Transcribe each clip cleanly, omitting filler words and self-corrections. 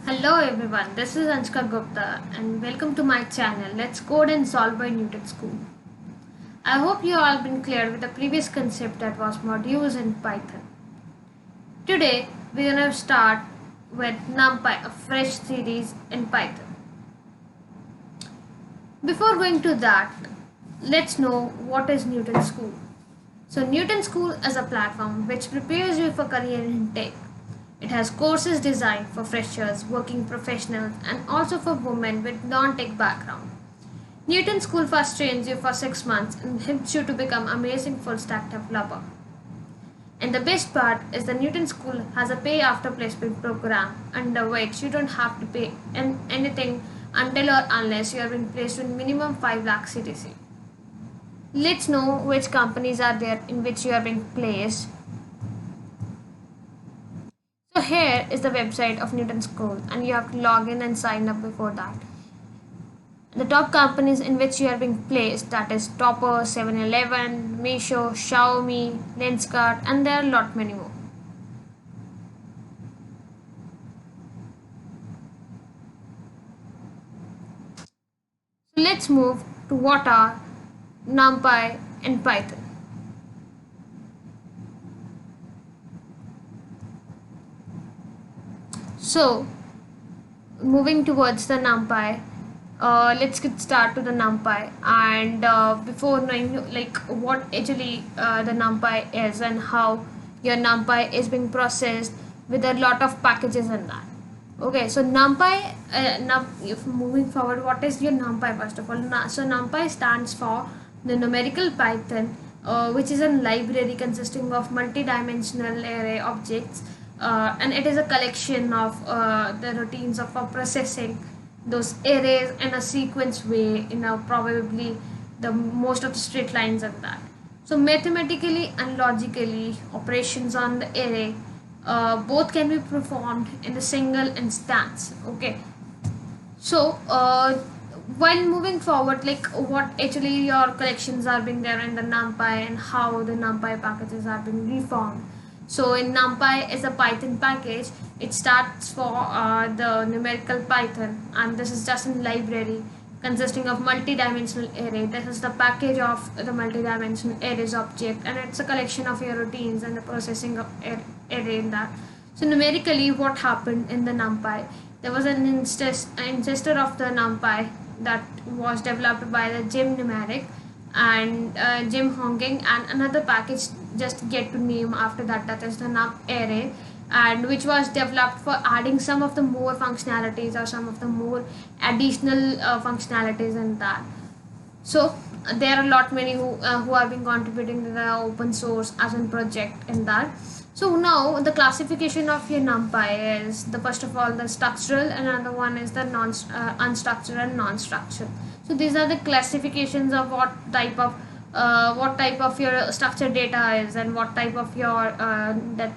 Hello everyone, this is Anshka Gupta and welcome to my channel Let's Code and Solve by Newton School. I hope you all been clear with the previous concept that was modules in Python. Today we're gonna start with Numpy, a fresh series in Python. Before going to that, let's know what is Newton School. So Newton School is a platform which prepares you for career in tech. It has courses designed for freshers, working professionals, and also for women with non-tech background. Newton School first trains you for 6 months and helps you to become amazing full-stack developer. And the best part is the Newton School has a pay after placement program under which you don't have to pay anything until or unless you have been placed with minimum 5 lakh CTC. Let's know which companies are there in which you have been placed. So here is the website of Newton School and you have to log in and sign up before that. The top companies in which you are being placed, that is Topper, 7-Eleven, Meesho, Xiaomi, Lenskart, and there are a lot many more. So let's move to what are Numpy and Python. So moving towards the Numpy, let's get started to the Numpy, and before knowing like what actually the Numpy is and how your Numpy is being processed with a lot of packages in that. Okay, so Numpy, if moving forward, what is your Numpy first of all? So Numpy stands for the numerical Python, which is a library consisting of multi-dimensional array objects, and it is a collection of the routines of processing those arrays in a sequence way in a probably the most of the straight lines and that. So mathematically and logically operations on the array both can be performed in a single instance. Okay, so while moving forward, like what actually your collections are being there in the Numpy and how the Numpy packages are being reformed. So in Numpy is a Python package. It starts for the numerical Python, and this is just a library consisting of multi-dimensional array. This is the package of the multi-dimensional arrays object, and it's a collection of your routines and the processing of array in that. So numerically, what happened in the Numpy? There was an ancestor of the Numpy that was developed by the Jim Numeric and Jim Honging, and another package just get to name after that, that is the num array, and which was developed for adding some of the more functionalities or some of the more additional functionalities in that. So there are a lot many who have been contributing to the open source as a project in that. So now the classification of your Numpy is the first of all the structural, and another one is the unstructured and non-structured. So these are the classifications of what type of your structured data is and what type of your that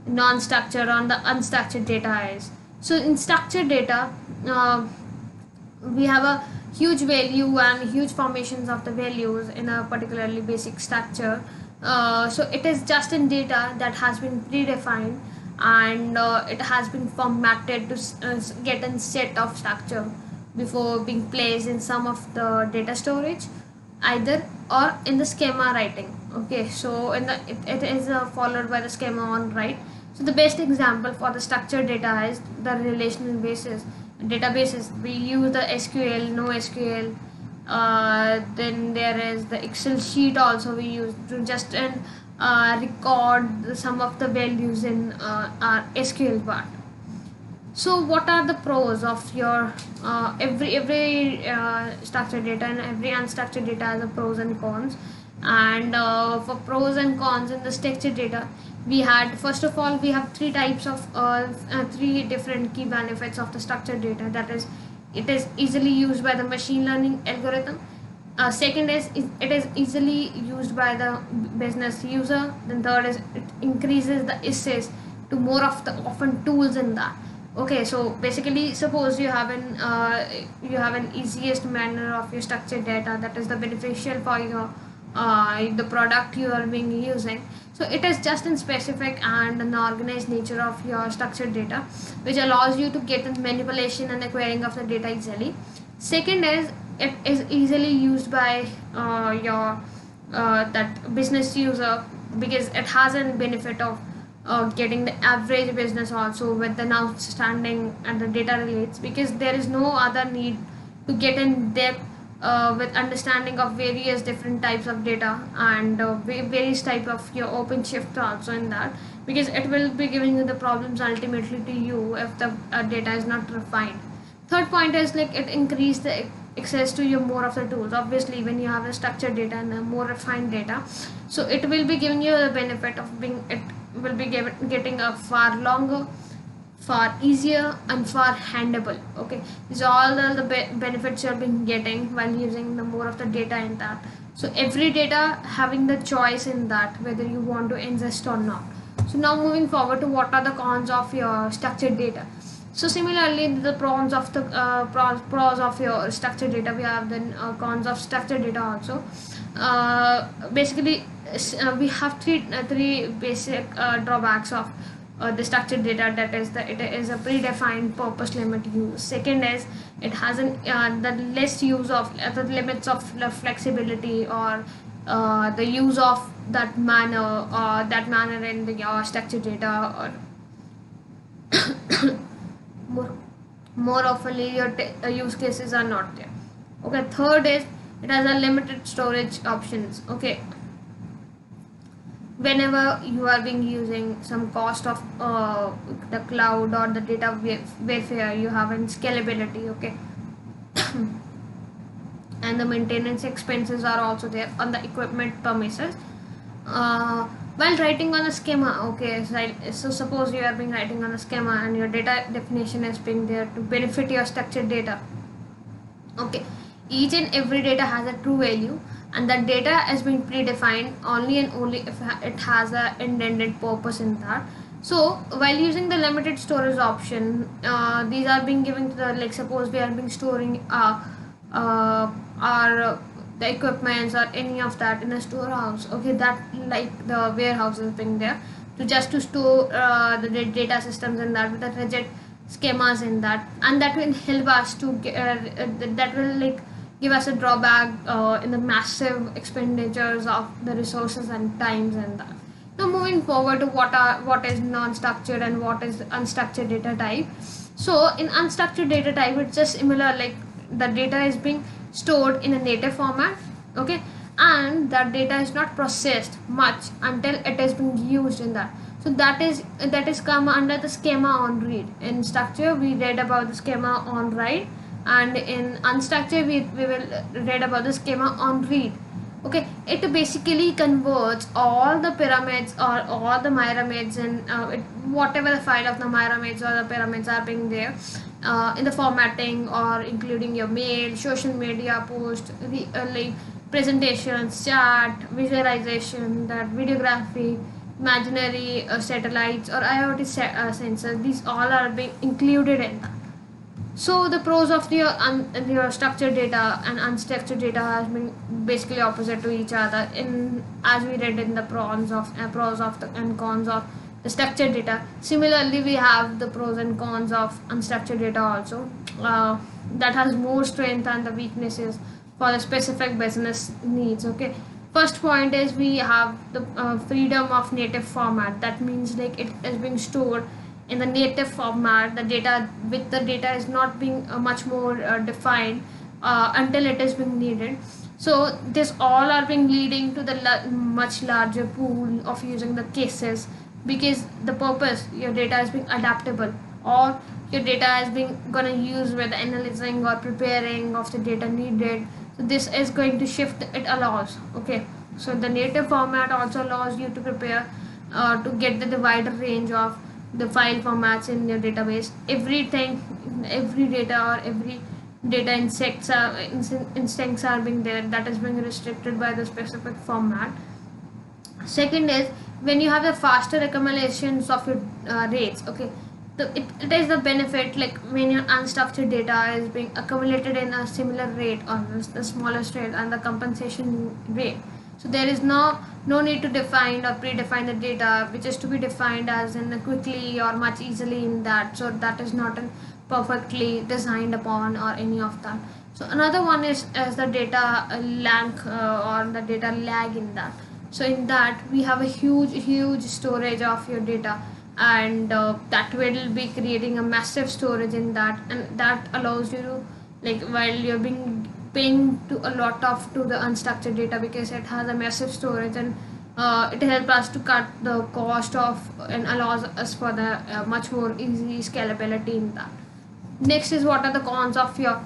non-structured or the unstructured data is. So in structured data, we have a huge value and huge formations of the values in a particularly basic structure. So it is just in data that has been predefined, and it has been formatted to get a set of structure before being placed in some of the data storage either or in the schema writing. Okay, so in the it is followed by the schema on write. So the best example for the structured data is the relational basis databases. We use the SQL, NoSQL. Then there is the Excel sheet also we use to just record some of the values in our SQL part. So what are the pros of your every structured data, and every unstructured data has a pros and cons. And for pros and cons in the structured data, we had first of all we have three types of three different key benefits of the structured data. That is, it is easily used by the machine learning algorithm. Second is it is easily used by the business user. Then third is it increases the access to more of the often tools in that. Okay, so basically suppose you have an easiest manner of your structured data that is the beneficial for your the product you are being using. So it is just in specific and an organized nature of your structured data, which allows you to get the manipulation and the querying of the data easily. Second is it is easily used by your that business user, because it has a benefit of getting the average business also with the outstanding and the data relates, because there is no other need to get in depth with understanding of various different types of data and various type of your open shift also in that, because it will be giving you the problems ultimately to you if the data is not refined. Third point is like it increase the access to your more of the tools. Obviously when you have a structured data and a more refined data, so it will be giving you the benefit of being, it will be getting a far longer, far easier and far handable. Okay, these are all the benefits you've been getting while using the more of the data in that. So every data having the choice in that whether you want to ingest or not. So now moving forward to what are the cons of your structured data. So similarly, the pros of the pros of your structured data, we have then cons of structured data also. Basically, we have three basic drawbacks of the structured data. That is that it is a predefined purpose limit use. Second is it has an the less use of the limits of the flexibility or the use of that manner in the structured data, or more often your use cases are not there. Okay, third is it has a limited storage options. Okay, whenever you are being using some cost of the cloud or the data warfare, you have in scalability. Okay, and the maintenance expenses are also there on the equipment premises. While writing on a schema, okay, so suppose you are being writing on a schema and your data definition is being there to benefit your structured data. Okay, each and every data has a true value, and that data has been predefined only and only if it has a intended purpose in that. So while using the limited storage option, these are being given to the, like suppose we are being storing our the equipments or any of that in a storehouse. Okay, that like the warehouse is being there to just to store the data systems in that with the rigid schemas in that, and that will help us to get, that will like give us a drawback in the massive expenditures of the resources and times and that. Now moving forward to what is non-structured and what is unstructured data type. So in unstructured data type, it's just similar, like the data is being stored in a native format. Okay, and that data is not processed much until it is being used in that. So that is come under the schema on read. In structure we read about the schema on write, and in unstructured we will read about the schema on read. Okay, it basically converts all the pyramids or all the pyramids and whatever the file of the pyramids or the pyramids are being there in the formatting, or including your mail, social media post, like presentations, chat, visualization, that videography, imaginary satellites or IoT sensors. These all are being included in that. So the pros of your structured data and unstructured data has been basically opposite to each other. In as we read in the pros of the and cons of the structured data. Similarly, we have the pros and cons of unstructured data also. That has more strength and the weaknesses for the specific business needs. Okay. First point is we have the freedom of native format. That means like it is being stored in the native format. The data is not being much more defined until it is being needed. So this all are being leading to the much larger pool of using the cases, because the purpose your data is being adaptable, or your data is being gonna use with analyzing or preparing of the data needed. So this is going to shift, it allows. Okay, so the native format also allows you to prepare to get the wider range of the file formats in your database. Every data or every data instincts are being there, that is being restricted by the specific format. Second is when you have the faster accumulations of your rates. Okay, it is the benefit, like when your unstructured data is being accumulated in a similar rate or the smallest rate and the compensation rate. So there is no need to define or predefine the data which is to be defined as in quickly or much easily in that. So that is not perfectly designed upon or any of that. So another one is as the data lag or the data lag in that. So in that we have a huge storage of your data, and that will be creating a massive storage in that, and that allows you to, like, while you're being paying to a lot of to the unstructured data, because it has a massive storage, and it helps us to cut the cost of and allows us for the much more easy scalability in that. Next is what are the cons of your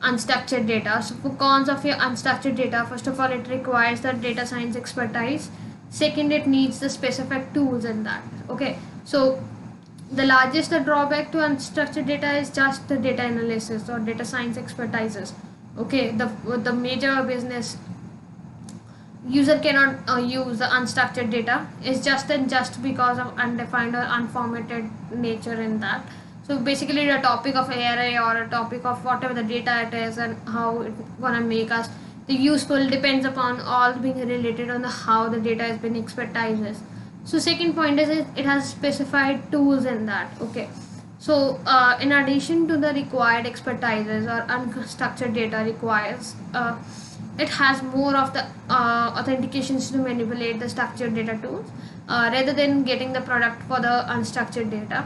unstructured data. So for cons of your unstructured data, first of all, it requires the data science expertise. Second, it needs the specific tools in that. Okay, so the largest drawback to unstructured data is just the data analysis or data science expertises. Okay, the major business user cannot use the unstructured data is just because of undefined or unformatted nature in that. So basically the topic of array or a topic of whatever the data it is and how it's gonna make us the useful depends upon all being related on the how the data has been expertises. So second point is it has specified tools in that. Okay, so in addition to the required expertises or unstructured data requires it has more of the authentications to manipulate the structured data tools rather than getting the product for the unstructured data.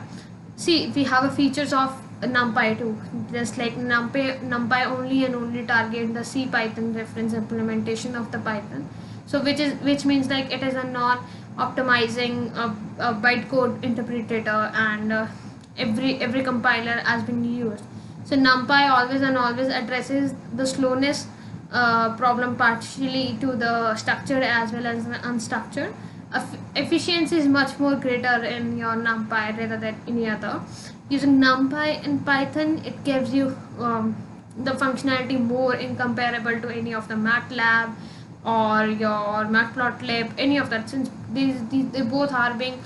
See, we have a features of Numpy too, just like Numpy only and only target the C Python reference implementation of the Python. So which means like it is a non-optimizing bytecode interpreter, and every compiler has been used. So Numpy always and always addresses the slowness problem partially to the structured as well as the unstructured. Efficiency is much more greater in your Numpy rather than any other. Using Numpy in Python, it gives you the functionality more incomparable to any of the MATLAB or your Matplotlib, any of that, since these they both are being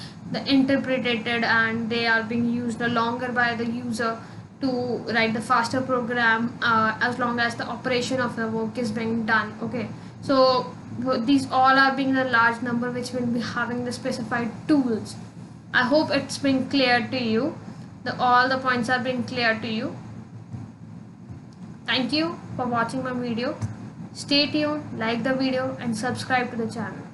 interpreted and they are being used no longer by the user to write the faster program as long as the operation of the work is being done. Okay, so these all are being a large number which will be having the specified tools. I hope it's been clear to you. All the points are being clear to you. Thank you for watching my video. Stay tuned, like the video and subscribe to the channel.